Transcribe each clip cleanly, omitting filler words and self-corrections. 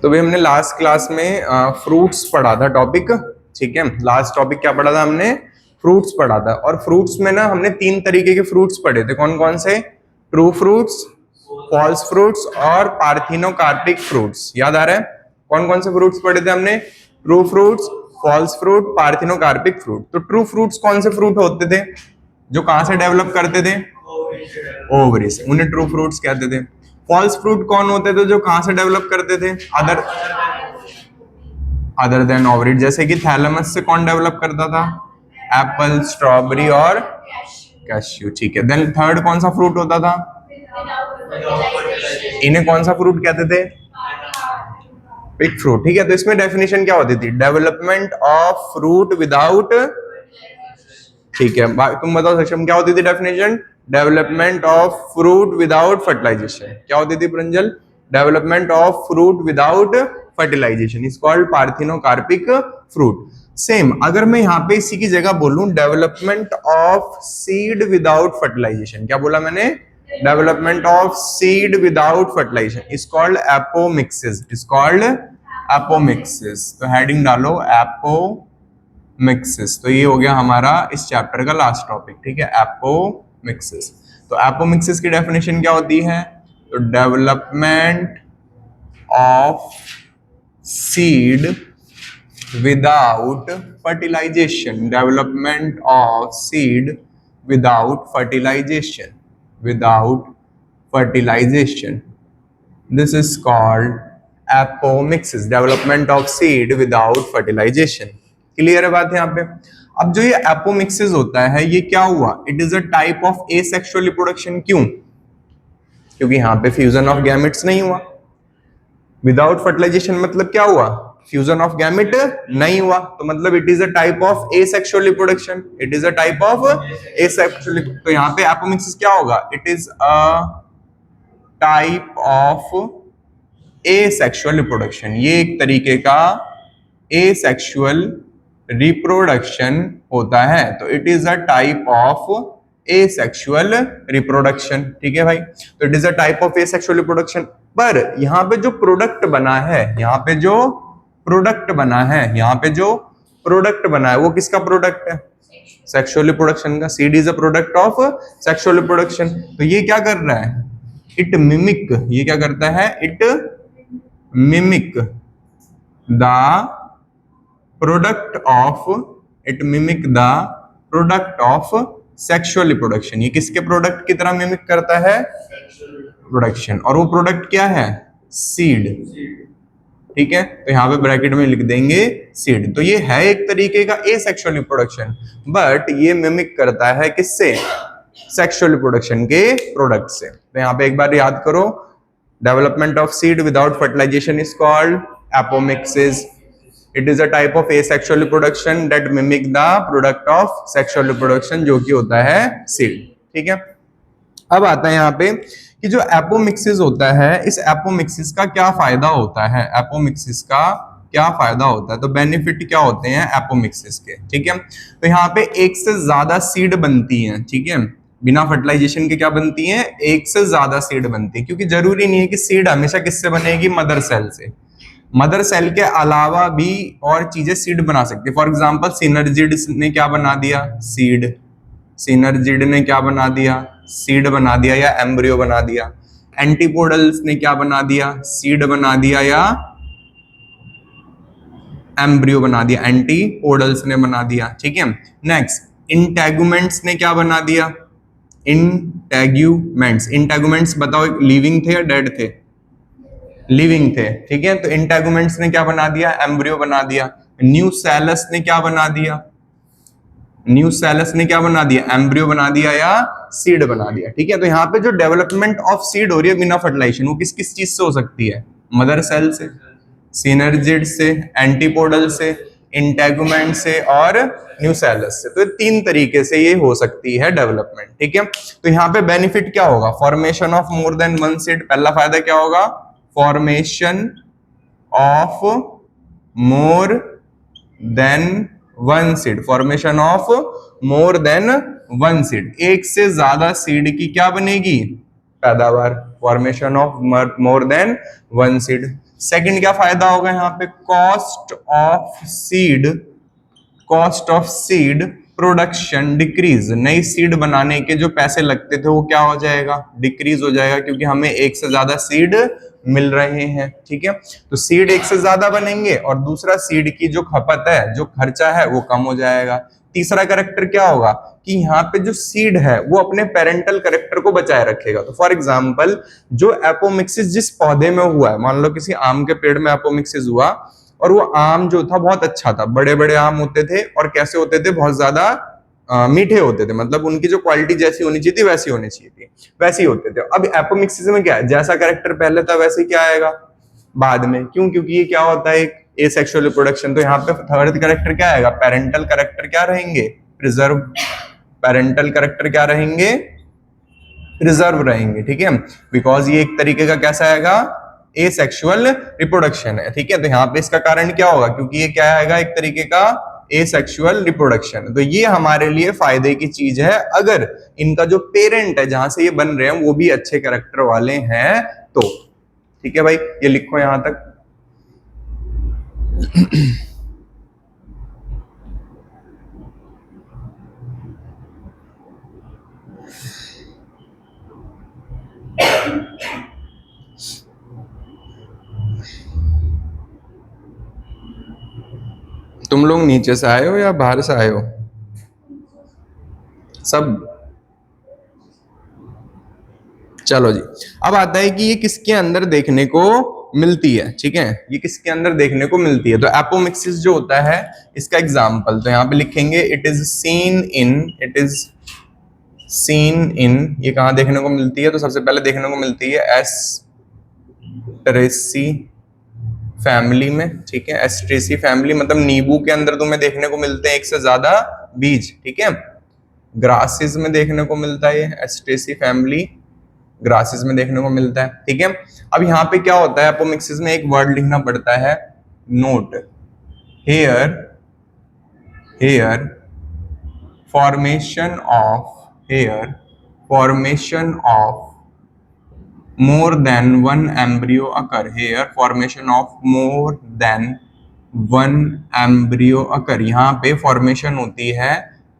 तो भाई हमने लास्ट क्लास में फ्रूट्स पढ़ा था टॉपिक, ठीक है। लास्ट टॉपिक क्या पढ़ा था हमने? फ्रूट्स पढ़ा था। और फ्रूट्स में ना हमने तीन तरीके के फ्रूट्स पढ़े थे। कौन कौन से? ट्रू फ्रूट्स, फॉल्स फ्रूट्स और पार्थिनोकार्पिक फ्रूट्स। याद आ रहा है? कौन कौन से फ्रूट्स पढ़े थे हमने? True fruits, false fruit, parthenocarpic fruit. तो ट्रू फ्रूट्स कौन से फ्रूट होते थे जो कहां से डेवलप करते थे? ओवरी से, उन्हें ट्रू फ्रूट्स कहते थे। फॉल्स फ्रूट कौन होते थे जो कहां से डेवलप करते थे? Other than ovary. जैसे कि थैलेमस से कौन डेवलप करता था? एप्पल, स्ट्रॉबेरी और कैश्यू, ठीक है। देन थर्ड कौन सा फ्रूट होता था? इन्हें कौन सा फ्रूट कहते थे? पिग फ्रूट, ठीक है। तो इसमें डेफिनेशन क्या होती थी? डेवलपमेंट ऑफ फ्रूट विदाउट, ठीक है। तुम बताओ सक्षम, क्या होती थी definition? Development of fruit without fertilisation. क्या होती थी Pranjal? Development of fruit without fertilisation is called parthenocarpic fruit. Same अगर मैं यहाँ पे इसी की जगह बोलूं development of seed without fertilisation, क्या बोला मैंने? Development of seed without fertilisation is called apomixis, is called apomixis. तो हेडिंग डालो एपोमिक्सिस। तो ये हो गया हमारा इस चैप्टर का लास्ट टॉपिक, ठीक है, एपोमिक्सिस। तो एपोमिक्सिस की डेफिनेशन क्या होती है? तो development of seed without fertilization, development of seed without fertilization, without fertilization, this is called apomixis, development of seed without fertilization. Clear है बात यहाँ पे? अब जो ये एपोमिक्सिस होता है ये क्या हुआ? It is a type of asexual reproduction. क्यों? क्योंकि यहाँ पे फ्यूजन ऑफ गैमेट्स नहीं हुआ। विदाउट फर्टिलाइजेशन मतलब क्या हुआ? फ्यूजन ऑफ गैमेट नहीं हुआ, तो मतलब it is a type of asexual reproduction, it is a type of asexual. तो यहाँ पे एपोमिक्सिस क्या होगा? It is a type of asexual reproduction. ये एक तरीके का एसेक्सुअल रिप्रोडक्शन होता है, तो it is a type of asexual reproduction, ठीक है भाई। तो it is a type of asexual reproduction. पर यहाँ पे जो प्रोडक्ट बना है, यहाँ पे जो प्रोडक्ट बना है, यहाँ पे जो प्रोडक्ट बना है वो किसका प्रोडक्ट है? सेक्सुअल रिप्रोडक्शन का। Seed is a product of sexual reproduction. तो ये क्या कर रहा है? इट मिमिक, ये क्या करता है? It mimic the product of, it mimic the product of sexual reproduction. ये किसके प्रोडक्ट की तरह मिमिक करता है? प्रोडक्शन। और वो प्रोडक्ट क्या है? सीड, ठीक है। तो यहाँ पे ब्रैकेट में लिख देंगे सीड। तो ये है एक तरीके का एसेक्सुअल रिप्रोडक्शन, बट ये मिमिक करता है किससे? सेक्सुअल रिप्रोडक्शन के प्रोडक्ट से। तो यहाँ पे एक बार याद करो, development of seed without fertilisation is called apomixis. It is a type of asexual reproduction that mimic the product of sexual reproduction, जो कि होता है सीड, ठीक है। अब आता है यहाँ पे कि जो एपोमिक्सिस होता है, इस एपोमिक्सिस का क्या फायदा होता है? एपोमिक्सिस का क्या फायदा होता है? तो बेनिफिट क्या होते हैं एपोमिक्सिस के, ठीक है। तो यहाँ पे एक से ज्यादा सीड बनती हैं, ठीक है। बिना फर्टिलाइजेशन के क्या बनती हैं? एक से ज्यादा सीड बनती है, क्योंकि जरूरी नहीं है कि सीड हमेशा किससे बनेगी? मदर सेल से। मदर सेल के अलावा भी और चीजें सीड बना सकती है। फॉर एग्जाम्पल सिनर्जिड ने क्या बना दिया? सीड। सिनर्जिड ने क्या बना दिया? सीड बना दिया या एम्ब्रियो बना दिया। एंटीपोडल्स ने क्या बना दिया? सीड बना दिया या एम्ब्रियो बना दिया। एंटीपोडल्स ने बना दिया, ठीक है। नेक्स्ट इंटेगुमेंट्स ने क्या बना दिया? इंटेगुमेंट्स। इंटेगुमेंट्स बताओ लिविंग थे या डेड थे? लिविंग थे, ठीक है। तो इंटेगुमेंट्स ने क्या बना दिया? एम्ब्रियो बना दिया। न्यूसेलस ने क्या बना दिया? न्यूसेलस ने क्या बना दिया? एम्ब्रियो बना दिया या सीड बना दिया, ठीक है। तो यहाँ पे जो डेवलपमेंट ऑफ सीड हो रही है बिना फर्टिलाइजेशन, वो किस किस चीज से हो सकती है? मदर सेल से, सिनर्जिड से, एंटीपोडल से, इंटेगुमेंट से और न्यूसेलस से। तो तीन तरीके से ये हो सकती है डेवलपमेंट, ठीक है। तो यहाँ पे बेनिफिट क्या होगा? Formation of more than one seed. पहला फायदा क्या होगा? Formation of more than one seed. Formation of more than one seed, एक से ज्यादा सीड की क्या बनेगी? पैदावार। Formation of more than one seed. Second क्या फायदा होगा यहाँ पे, cost of seed production decrease, नई सीड बनाने के जो पैसे लगते थे वो क्या हो जाएगा, डिक्रीज हो जाएगा, क्योंकि हमें एक से ज्यादा सीड मिल रहे हैं। ठीक है, तो सीड एक से ज्यादा बनेंगे और दूसरा सीड की जो खपत है, जो खर्चा है वो कम हो जाएगा। तीसरा कैरेक्टर क्या होगा कि यहाँ पे जो सीड है वो अपने पेरेंटल कैरेक्टर को बचाए रखेगा। तो फॉर एग्जांपल जो एपोमिक्सिस जिस पौधे में हुआ है, मान लो किसी आम के पेड़ में एपोमिक्सिस हुआ और वो आम जो था बहुत अच्छा था, बड़े बड़े आम होते थे और कैसे होते थे, बहुत ज्यादा मीठे होते थे, मतलब उनकी जो क्वालिटी जैसी होनी चाहिए थी वैसी होनी चाहिए थी, वैसे ही होते थे। अब एपोमिक्सिस में क्या है, जैसा कैरेक्टर पहले था वैसे क्या आएगा बाद में, क्यों, क्योंकि ये क्या होता है, एक एसेक्सुअल रिप्रोडक्शन। तो यहाँ पे थर्ड कैरेक्टर क्या आएगा, पेरेंटल कैरेक्टर क्या रहेंगे, प्रिजर्व, पेरेंटल कैरेक्टर क्या रहेंगे, प्रिजर्व रहेंगे। ठीक है, बिकॉज ये एक तरीके का कैसा आएगा, एसेक्सुअल रिप्रोडक्शन है। ठीक है, तो यहाँ पे इसका कारण क्या होगा, क्योंकि ये क्या आएगा, एक तरीके का एसेक्सुअल रिप्रोडक्शन। तो ये हमारे लिए फायदे की चीज है अगर इनका जो पेरेंट है जहां से ये बन रहे हैं वो भी अच्छे कैरेक्टर वाले हैं तो। ठीक है भाई, ये लिखो यहां तक। तुम लोग नीचे से आए हो या बाहर से आए हो सब? चलो जी, अब आता है कि ये किसके अंदर देखने को मिलती है। ठीक है, ये किसके अंदर देखने को मिलती है, तो एपोमिक्सिस जो होता है इसका एग्जाम्पल तो यहाँ पे लिखेंगे, इट इज सीन इन, ये कहाँ देखने को मिलती है, तो सबसे पहले देखने को मिलती है एस्टरेसी फैमिली में। ठीक है, एस्ट्रेसी फैमिली मतलब नींबू के अंदर तुम्हें देखने को मिलते हैं एक से ज्यादा बीज। ठीक है, ग्रासेस में देखने को मिलता है, एस्ट्रेसी फैमिली ग्रासेस में देखने को मिलता है। ठीक है, अब यहाँ पे क्या होता है, एपोमिक्सिस में एक वर्ड लिखना पड़ता है, note, here formation of more than one embryo occur, here formation of more than one embryo occur, यहाँ पे फॉर्मेशन होती है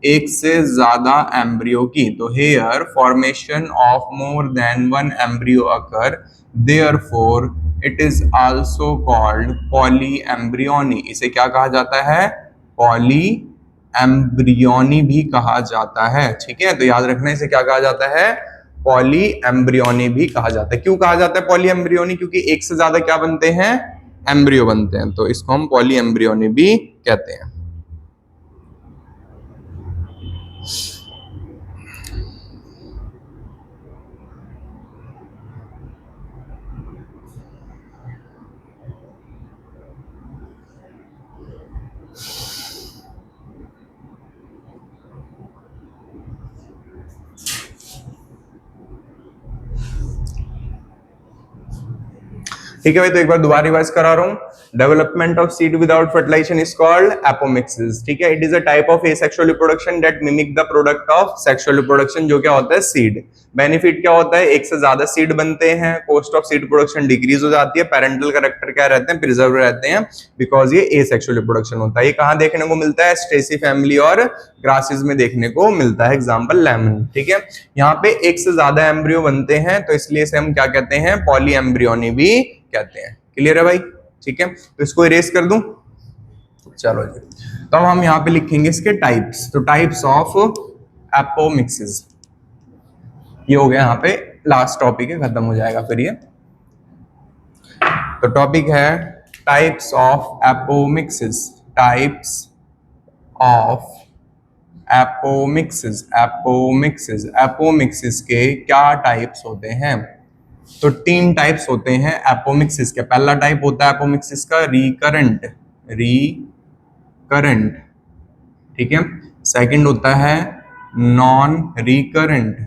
एक से ज्यादा एम्ब्रियो की, तो here formation of more than one embryo occur, therefore it is also called polyembryony, इसे क्या कहा जाता है, polyembryony भी कहा जाता है। ठीक है, तो याद रखना इसे क्या कहा जाता है, पॉली एम्ब्रियोनी भी कहा जाता है। क्यों कहा जाता है पॉली एम्ब्रियोनी, क्योंकि एक से ज्यादा क्या बनते हैं, एम्ब्रियो बनते हैं, तो इसको हम पॉली एम्ब्रियोनी भी कहते हैं। ठीक है भाई, तो एक बार दोबारा रिवाइज करा रहा हूँ, development of seed without fertilisation is called apomixis. ठीक है, it is a type of asexual reproduction that mimic the product of sexual reproduction, जो क्या होता है, सीड। बेनिफिट क्या होता है, एक से ज्यादा सीड बनते हैं, cost of seed production decrease हो जाती है, पेरेंटल कैरेक्टर क्या रहते हैं, प्रिजर्व रहते हैं, बिकॉज ये एसेक्सुअल रिप्रोडक्शन होता है। ये कहाँ देखने को मिलता है, स्ट्रेसी फैमिली और ग्रासेस में देखने को मिलता है, एग्जाम्पल लेमन। ठीक है, यहाँ पे एक से ज्यादा एम्ब्रियो बनते हैं तो इसलिए इसे हम क्या कहते हैं, पॉली एम्ब्रियोनी भी कहते हैं। क्लियर है भाई? ठीक है, तो इसको इरेज कर दूं। चलो जी, तो अब हम यहाँ पे लिखेंगे इसके टाइप्स, तो टाइप्स ऑफ एपोमिक्सिस, ये हो गया यहाँ पे लास्ट टॉपिक है, खत्म हो जाएगा फिर ये। तो टॉपिक है types of apomixis, types of apomixis, apomixis के क्या टाइप्स होते हैं, तो 3 टाइप्स होते हैं एपोमिक्सिस के। पहला टाइप होता है एपोमिक्सिस का रिकरेंट, ठीक है। सेकंड होता है नॉन रिकरेंट,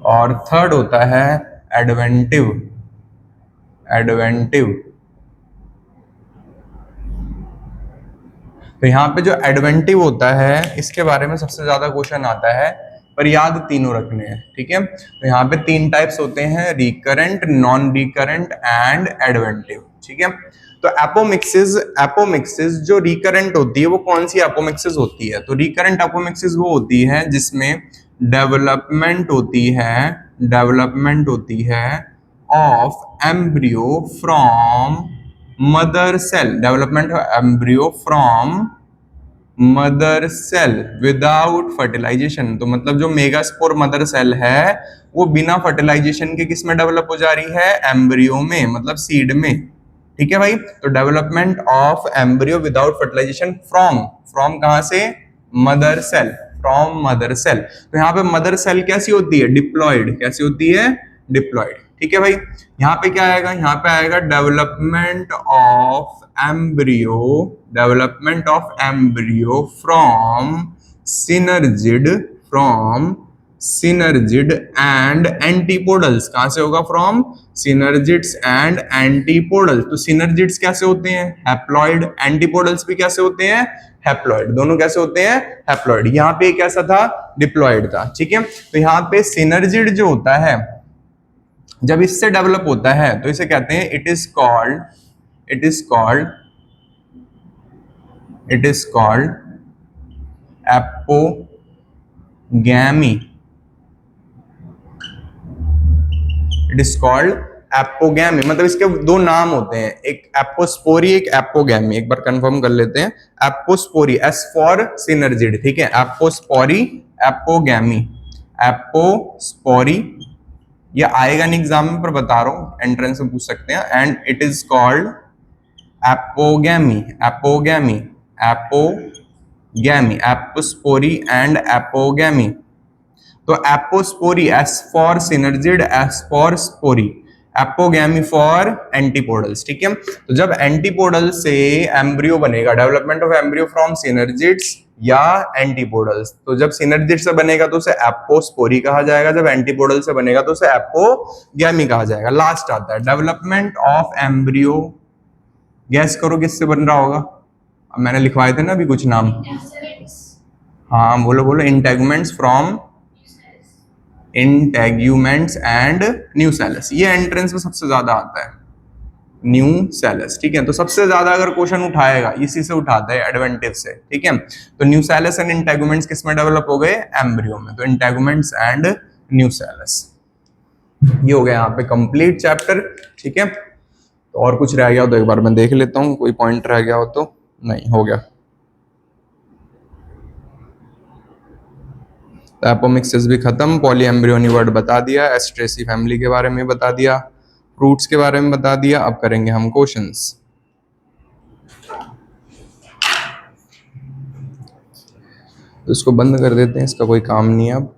और थर्ड होता है एडवेंटिव। तो यहाँ पे जो एडवेंटिव होता है इसके बारे में सबसे ज्यादा क्वेश्चन आता है, पर याद तीनों रखने हैं, ठीक है। तो यहाँ पे 3 टाइप्स होते हैं, recurrent, non recurrent and adventive, ठीक है। तो एपोमिक्सिस जो रिकरेंट होती है वो कौन सी एपोमिक्सिस होती है? तो रिकरेंट एपोमिक्सिस वो होती है जिसमें डेवलपमेंट होती है of embryo from mother cell, development of embryo from mother cell without fertilization. तो मतलब जो मेगास्पोर मदर सेल है वो बिना फर्टिलाइजेशन के किस में डेवलप हो जा रही है? एम्ब्रियो में, मतलब सीड में, ठीक है भाई। तो development of embryo without fertilization from कहां से? Mother cell, from mother cell. तो यहाँ पे मदर सेल कैसी होती है? डिप्लॉयड। कैसी होती है? डिप्लॉयड, ठीक है भाई। यहाँ पे क्या आएगा? यहाँ पे आएगा development of embryo from synergid and antipodals. कहां से होगा? From synergids and antipodals. तो सिनर्जिड्स कैसे होते हैं? हैप्लॉइड। एंटीपोडल्स भी कैसे होते हैं? हैप्लॉइड। दोनों कैसे होते हैं? हैप्लॉइड। यहाँ पे कैसा था? डिप्लॉइड था, ठीक है। तो यहाँ पे सिनर्जिड जो होता है जब इससे डेवलप होता है तो इसे कहते हैं it is called apogamy. It is called apogamy, मतलब इसके 2 नाम होते हैं, एक एपोस्पोरी, एक एपोगैमी। एक बार कंफर्म कर लेते हैं। एपोस्पोरी, एस फॉर सिनर्जिड, ठीक है। Apospory, apogamy. एपोस्पोरी ये आएगा नहीं एग्जाम में पर बता रहा हूं, एंट्रेंस में पूछ सकते हैं। And it is called apogamy, apospory and apogamy. तो apospory S for synergid, S for spory, apogamy for antipodals, ठीक है। तो जब एंटीपोडल से एम्ब्रियो बनेगा, development of embryo from synergids या एंटीपोडल्स, तो जब सिनर्जिड से बनेगा तो उसे एपोस्पोरी कहा जाएगा, जब एंटीपोडल से बनेगा तो उसे एपोगैमी कहा जाएगा। लास्ट आता है डेवलपमेंट ऑफ एम्ब्रियो। गैस करो किससे बन रहा होगा? अब मैंने लिखवाए थे ना अभी कुछ नाम। हाँ बोलो। Integuments from integuments and nucellus. ये एंट्रेंस में सबसे ज्यादा आता है, न्यूसेलस, ठीक है। तो सबसे ज्यादा अगर क्वेश्चन उठाएगा इसी से उठाता है, एडवेंटिव से, ठीक है। तो न्यूसेलस एंड इंटेगुमेंट्स किस में डेवलप हो गए? एम्ब्रियो में। तो इंटेगुमेंट्स एंड न्यूसेलस। ये हो गया यहाँ पे कंप्लीट चैप्टर, ठीक है। तो और कुछ रह गया हो तो एक बार मैं देख लेता हूँ, कोई पॉइंट रह गया हो तो। नहीं, हो गया। एपोमिक्सिस भी खत्म, पॉली एम्ब्रियोनी वर्ड बता दिया, एस्ट्रेसी फैमिली के बारे में बता दिया, फ्रूट्स के बारे में बता दिया। अब करेंगे हम क्वेश्चंस। तो इसको बंद कर देते हैं, इसका कोई काम नहीं है अब।